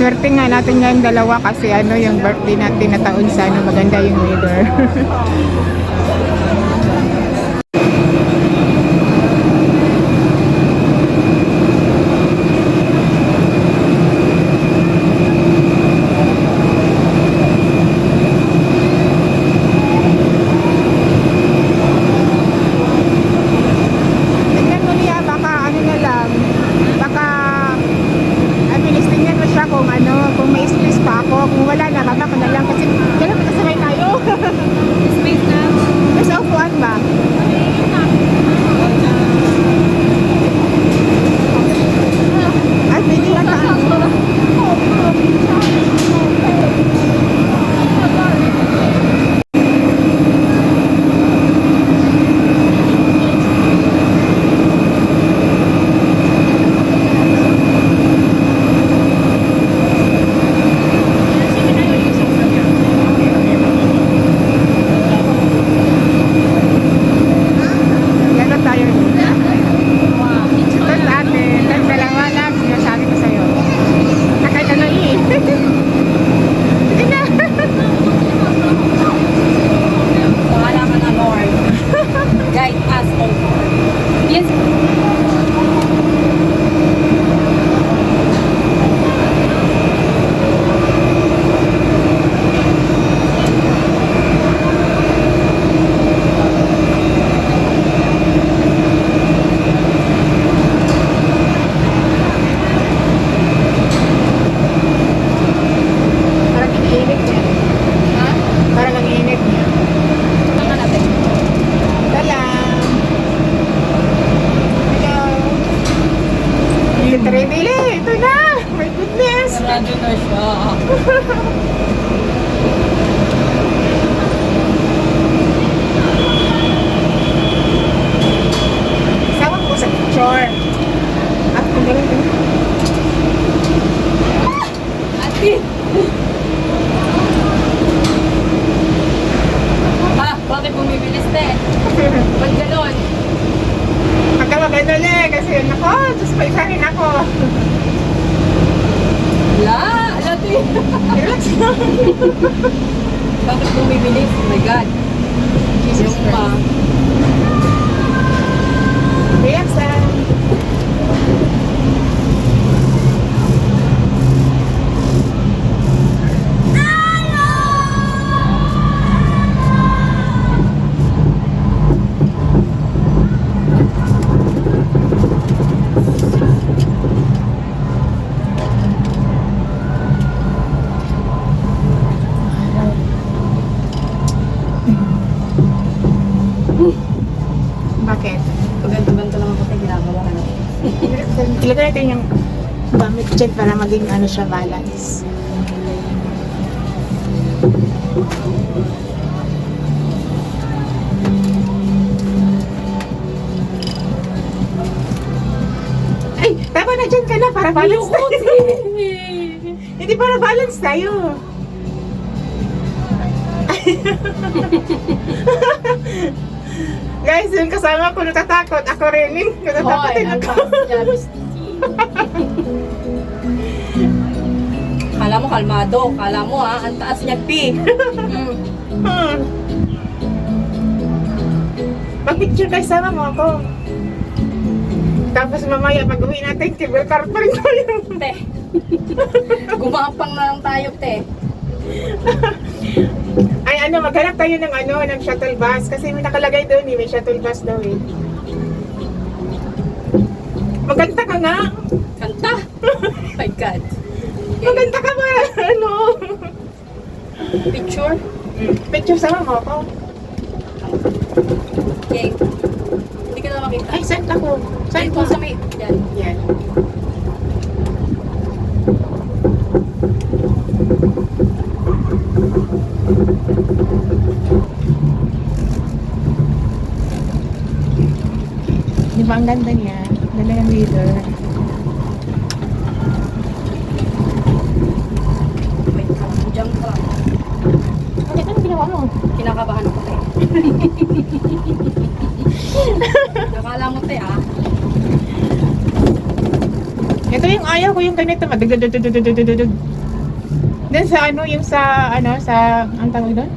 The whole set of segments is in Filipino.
Swerte nga natin ngayong dalawa kasi ano yung birthday natin na taon sa ano, maganda yung weather. Tingnan mo niya, baka ano na lang, baka tingnan mo siya kung ano, kung may space pa ako. Kung wala na, baba ko na lang kasi kailan magkasabay tayo. Space na. May sa upuan ba? Ay, pwede lang tayo. Gano'n tayo. Ito sa atin. Ang dalawa lang, sinasabi ko sa'yo. Na kahit ano Sige na. Wala ka na, Lord. Guide us, O Lord. Yes. Parang iniinit niya. Ha? Parang ang init niya. Tama natin. Salam. Hello. Get ready. Ito na. My goodness. Sarado na siya. Sawang ko sa picture. At kung ganun din. Ate! Bakit bumibilis, te? Ba't ganon? Pagka maganda kasi nako, Diyos ko, isahin ako. Ala, te. Relax lang. Bakit bumibilis? Oh my God. Jesus Yung pa. Christ. Relax lang. Bakit? Pagganto-ganto lang ako, te. Ginagawa ka na. Ilagay natin yung gamit dyan para maging ano siya, balance. Ay, tama na dyan ka na para balance tayo. Hindi para balance tayo. Guys, yung kasama ko natatakot. Ako rin. Natatakot din ang ako. taas niya, Misty. Kala mo kalmado. Kala mo, ang taas niya, P. Mag-picture kayo, sama mo ako. Tapos mamaya pag uwi natin, cable car pa rin tayo. Te. Gumapang na lang tayo, te. Ay ano, maghanap tayo ng ano, ng shuttle bus. Kasi may nakalagay doon may shuttle bus daw eh. Maganda ka nga. Kanta. Oh my God. Maganda ka ba? Ano? Picture. Picture, sama mo ako. Okay. Hindi ka na makita. Ay, saan ako? Saan Saan ko? ko sa may... Yan. Yan. Di ba ang ganda niya? Ganda ng leader. Wait, jump ka. Bakit ano ginawa mo? Kinakabahan ako, te. Nakala mo, te, ah. Ito yung yung ayaw ko yung ganito. Madagdagdagdagdagdagdag. Then sa ano, yung sa, ang tawag doon?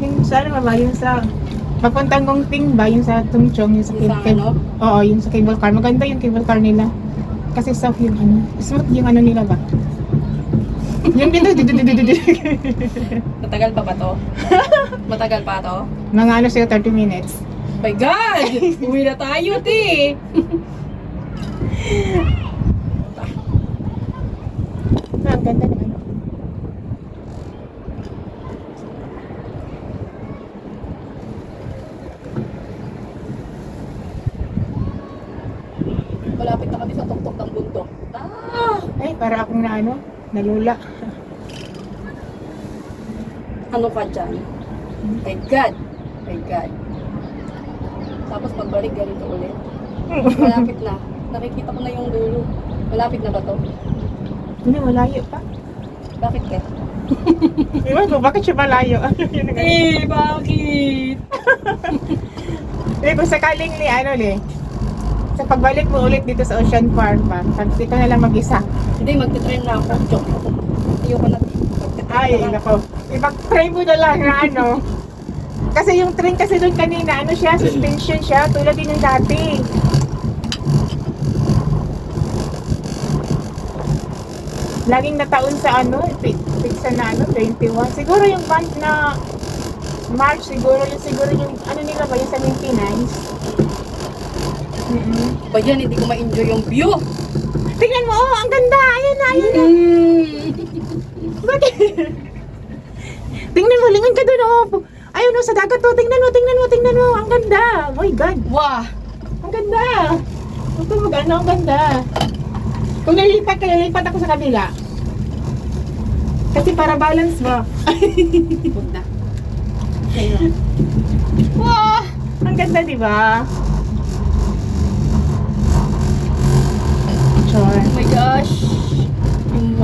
Yung sa ano ba, yung sa, papuntang Gongting ba, yung sa Tungchong, yung sa Yung sa cable. ano? Oo, yung sa cable car. Maganda yung cable car nila. Kasi soft yung ano, smooth yung ano nila ba? Yung dito, Matagal pa ba to? Matagal pa to? mga ano sa'yo, 30 minutes. My God! Uwi na tayo, te! Ang ganda naman. Malapit na kami sa tuktok ng bundok. Ah! Ay, para akong na ano, nalula. Ano ka dyan? My God! My God! Tapos pagbalik ganito ulit. Malapit na. Nakikita ko na yung dulo. Malapit na ba to? Hindi, malayo pa. Bakit eh? Iwan ko, bakit siya malayo? Yun ang ganun. Bakit? Eh, kung sakaling ni ano sa pagbalik mo ulit dito sa Ocean Park pa, pag ka na lang mag-isa. Hindi, magte-train na ako. Joke. Ayoko na. Ay, nako. Ipag-try mo na lang na ano. Kasi yung train kasi doon kanina, ano siya, suspension siya, tulad din yung dati. Laging nataon sa ano, fixa na ano, 21. Siguro yung month na March, siguro yung ano nila ba, yung sa maintenance. Ba yan, hindi ko ma-enjoy yung view. Tingnan mo, oh, ang ganda! Ayan na, ayan na! Bakit? Tingnan mo, lingon ka doon, oh. Ayun, oh, sa dagat, oh. Tingnan mo. Ang ganda. Oh my God. Wah! Ang ganda. Ito, mag-ano, ang ganda. Kung nalipat ako sa kabila. Kasi para balance mo. Huwag na. Okay. Wow! Ang ganda, di ba? Sure. Oh my gosh. Yung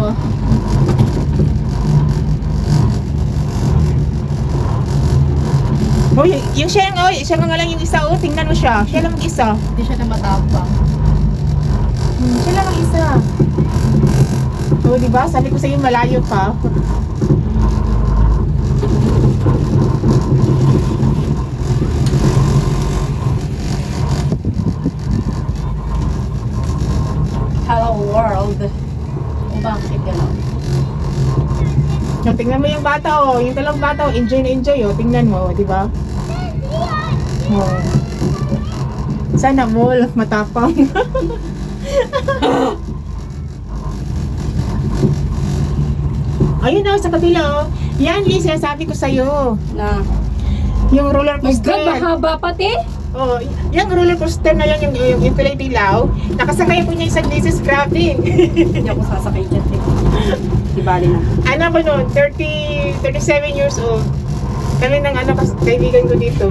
Oh, yung siya nga lang yung isa, oh. Tingnan mo siya. Siya lang mag-isa. hindi siya na matapang. Siya lang ang isa. Oh, di ba? Sabi ko sa iyo malayo pa. Hello world. Kung bakit gano'n? So, tingnan mo yung bata, oh. Yung dalawang bata, oh. Enjoy na enjoy, oh. Tingnan mo, di ba? Oh. Sana mall, matapang. Ayun, oh, sa kabila, oh. Yan, Lee, sinasabi ko sa'yo. Na. Yung roller My God, coaster. mahaba pati. Oh, yung roller coaster na yan, yung kulay dilaw. Nakasakay po niya isang beses, grabe. Hindi ako sasakay dyan, eh. Di bali na. Ano ba noon? 37 years old. Kami ng ano, kaibigan ko dito.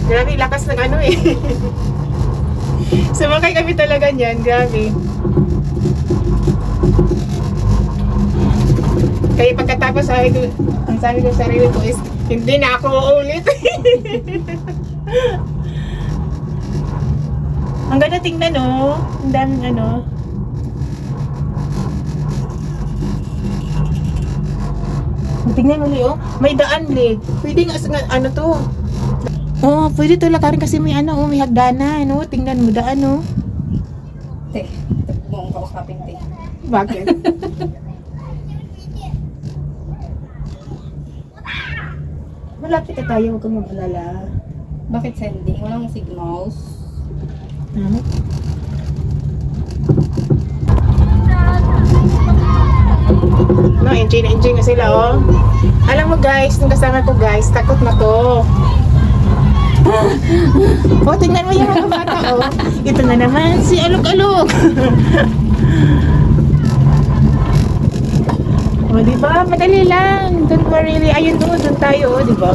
Grabe, lakas ng ano eh. Sumakay kami talaga niyan, grabe. Kaya pagkatapos ang sabi ko sa sarili ko is, hindi na ako uulit. Ang ganda tingnan, oh. Ang daming ano. Tingnan mo, Leo. May daan, Lee. Pwede nga, ano to. Oh, pwede to lakarin kasi may ano, oh, may hagdanan, no? Tingnan mo, daan, no? Te, mo ang kausapin, te. Bakit? Malapit na tayo, huwag kang mag-alala. Bakit sending? Walang signals. Ano? No, enjoy nga sila, oh. Alam mo guys, nung kasama ko guys, takot na to. Oh, tingnan mo yung mga bata, oh. Ito na naman, si Alok-Alok. Oh, di ba? Madali lang. Don't worry. Ayun, oh, doon tayo, oh, di ba?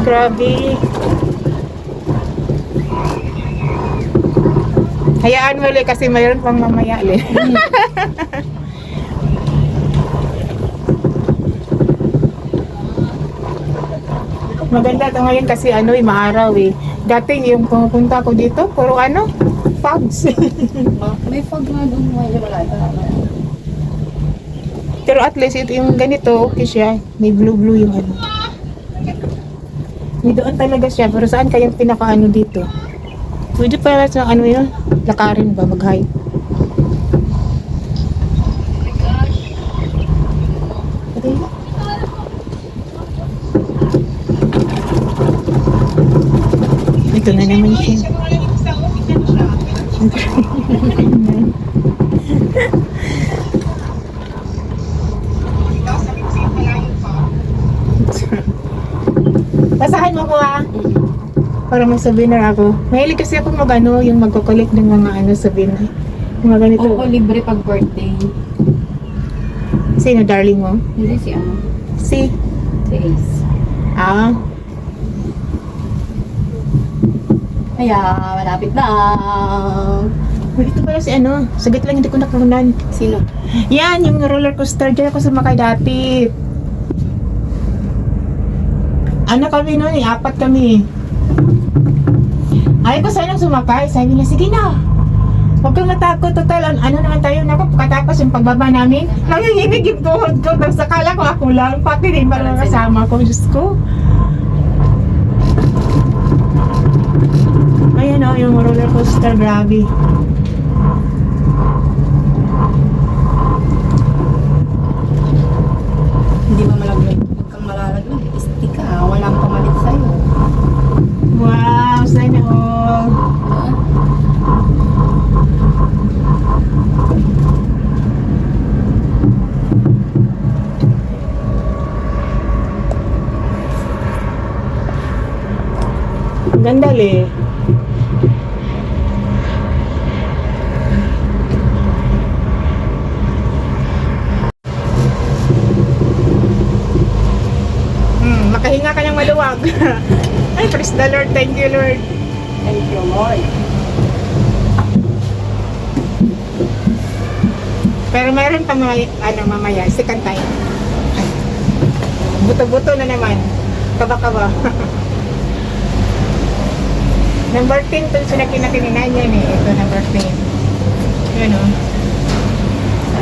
Grabe. Hayaan mo ulit kasi mayroon pang mamaya ulit. Maganda to ngayon kasi ano eh, maaraw eh. Dati yung pumupunta ko dito, puro ano, fogs. May fog nga doon. Medyo wala. Pero at least ito yung ganito, okay siya. May blue-blue yung ano. May doon talaga siya. Pero saan kayang pinaka-ano dito? Pwede pa sa ano yun? Lakarin ba? Mag-hike. Okay. Ito na naman siya. Basahan mo ko ah. Para may souvenir ako. Mahilig kasi ako mag ano, yung magko-collect ng mga ano souvenir. Mga ganito. Oo, libre pag birthday. Sino darling mo? Hindi si ano. Si. Si Ace. Ah. Kaya, malapit na. Ito pala si ano. Saglit lang hindi ko nakunan. Sino? Yan, yung roller coaster. Diyan ako sumakay dati. Ano kami noon eh, 4 kami. Ayaw ko sanang sumakay. Sabi niya, sige na. Huwag kang matakot. Total, ano naman tayo. Naku, pagkatapos yung pagbaba namin, nanginginig yung tuhod ko. Tapos akala ko ako lang. Pati rin ba mga kasama ko. Diyos ko. Ayan o, yung roller coaster. Grabe. Hindi mo malaglag. Huwag kang malalaglag. Stick ka. Walang pamalit sa'yo. Wow, sana all. Ang ganda le. Makahinga ka ng maluwag. Ay, praise the Lord. Thank you, Lord. Thank you, Lord. Pero meron pa ano, mamaya, second time. Ay, buto-buto na naman. Kaba-kaba. Number 10 to siya kinakininan yan eh. Ito, number 10. Yun o.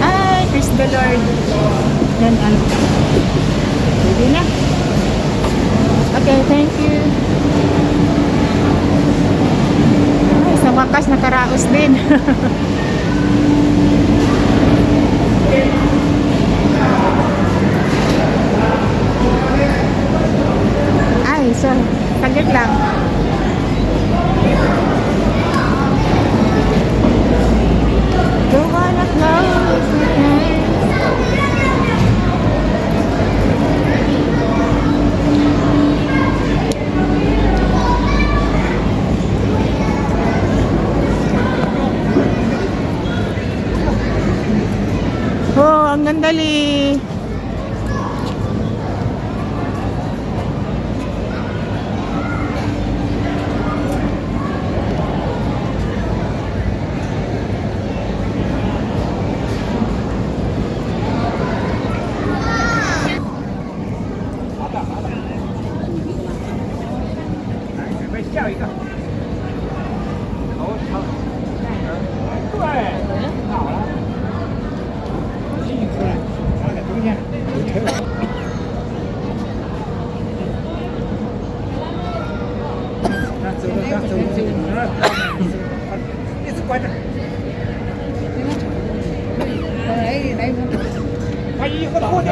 Ay, praise the Lord. Yan, ano. Pwede na. Okay, thank you. Ay, sa wakas nakaraos din. Ay, so, saglit lang. Go on, close my eyes. Oh, ang gandali. Đấy, đấy. Quay con khôn nhỉ?